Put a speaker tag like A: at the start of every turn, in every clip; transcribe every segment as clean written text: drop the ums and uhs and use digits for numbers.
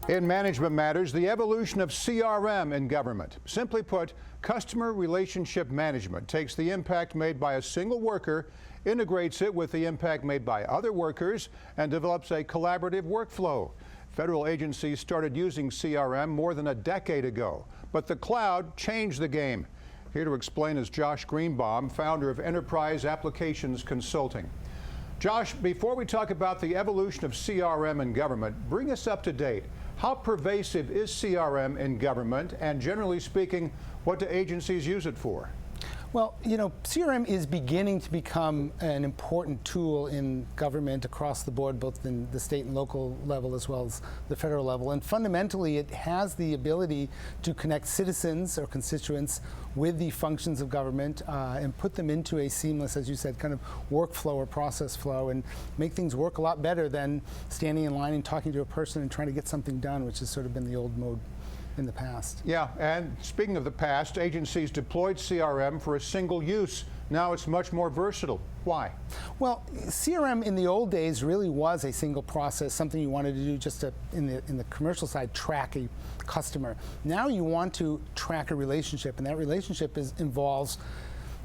A: In Management Matters, the evolution of CRM in government. Simply put, customer relationship management takes the impact made by a single worker, integrates it with the impact made by other workers, and develops a collaborative workflow. Federal agencies started using CRM more than a decade ago, but the cloud changed the game. Here to explain is Josh Greenbaum, founder of Enterprise Applications Consulting. Josh, before we talk about the evolution of CRM in government, bring us up to date. How pervasive is CRM in government, and generally speaking, what do agencies use it for?
B: Well, you know, CRM is beginning to become an important tool in government across the board, both in the state and local level as well as the federal level. And fundamentally, it has the ability to connect citizens or constituents with the functions of government and put them into a seamless, as you said, kind of workflow or process flow, and make things work a lot better than standing in line and talking to a person and trying to get something done, which has sort of been the old mode in the past.
A: Yeah, and speaking of the past, agencies deployed CRM for a single use. Now it's much more versatile. Why?
B: Well, CRM in the old days really was a single process, something you wanted to do just to, in the commercial side, track a customer. Now you want to track a relationship, and that relationship involves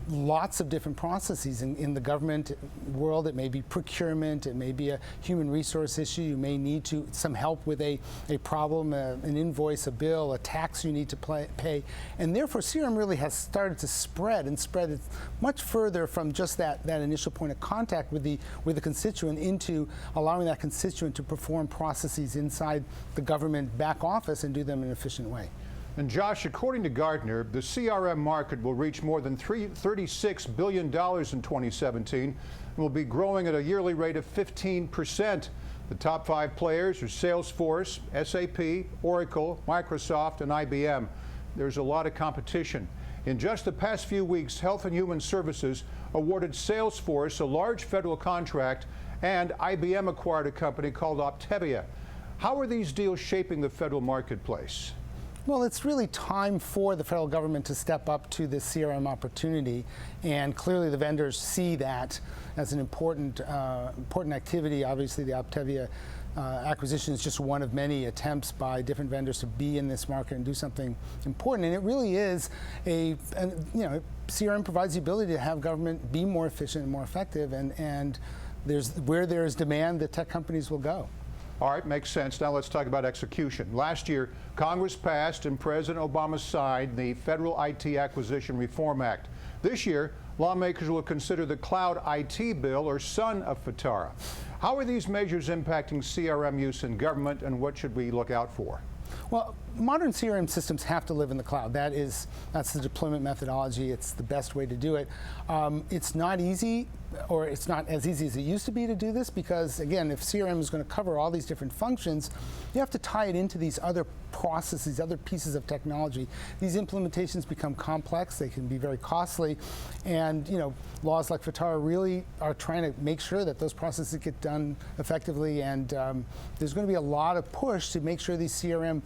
B: lots of different processes. In the government world, it may be procurement, it may be a human resource issue, you may need some help with a problem, an invoice, a bill, a tax you need to pay, and therefore CRM really has started to spread it much further from just that initial point of contact with the constituent into allowing that constituent to perform processes inside the government back office and do them in an efficient way.
A: And Josh, according to Gartner, the CRM market will reach more than $36 billion in 2017 and will be growing at a yearly rate of 15%. The top 5 players are Salesforce, SAP, Oracle, Microsoft, and IBM. There's a lot of competition. In just the past few weeks, Health and Human Services awarded Salesforce a large federal contract, and IBM acquired a company called Optavia. How are these deals shaping the federal marketplace?
B: Well, it's really time for the federal government to step up to this CRM opportunity, and clearly the vendors see that as an important activity. Obviously, the Optavia acquisition is just one of many attempts by different vendors to be in this market and do something important. And it really is CRM provides the ability to have government be more efficient and more effective, and where there is demand, the tech companies will go.
A: All right, makes sense. Now let's talk about execution. Last year, Congress passed and President Obama signed the Federal IT Acquisition Reform Act. This year, lawmakers will consider the Cloud IT Bill, or son of FITARA. How are these measures impacting CRM use in government, and what should we look out for?
B: Well, modern CRM systems have to live in the cloud. That's the deployment methodology. It's the best way to do it. It's not easy, or it's not as easy as it used to be to do this, because again, if CRM is going to cover all these different functions, you have to tie it into these other processes, other pieces of technology. These implementations become complex, they can be very costly, and laws like FITARA really are trying to make sure that those processes get done effectively, and there's going to be a lot of push to make sure these CRM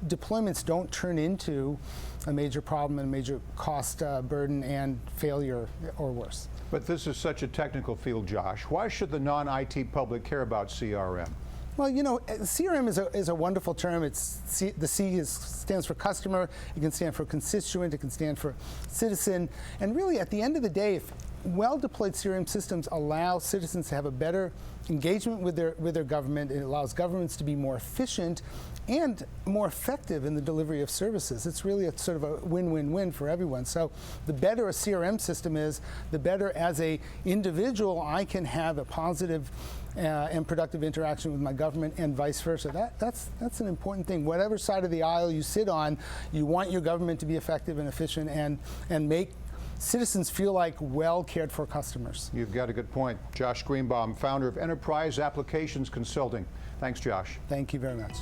B: deployments don't turn into a major problem and a major cost burden and failure or worse.
A: But this is such a technical field, Josh. Why should the non-IT public care about CRM?
B: Well, CRM is a wonderful term. The C stands for customer, it can stand for constituent, it can stand for citizen, and really at the end of the day, if well-deployed CRM systems allow citizens to have a better engagement with their government, it allows governments to be more efficient and more effective in the delivery of services. It's really a sort of a win-win-win for everyone. So the better a CRM system is, the better as an individual I can have a positive and productive interaction with my government, and vice versa. That's an important thing. Whatever side of the aisle you sit on, you want your government to be effective and efficient and make citizens feel like well cared for customers.
A: You've got a good point. Josh Greenbaum, founder of Enterprise Applications Consulting. Thanks, Josh.
B: Thank you very much.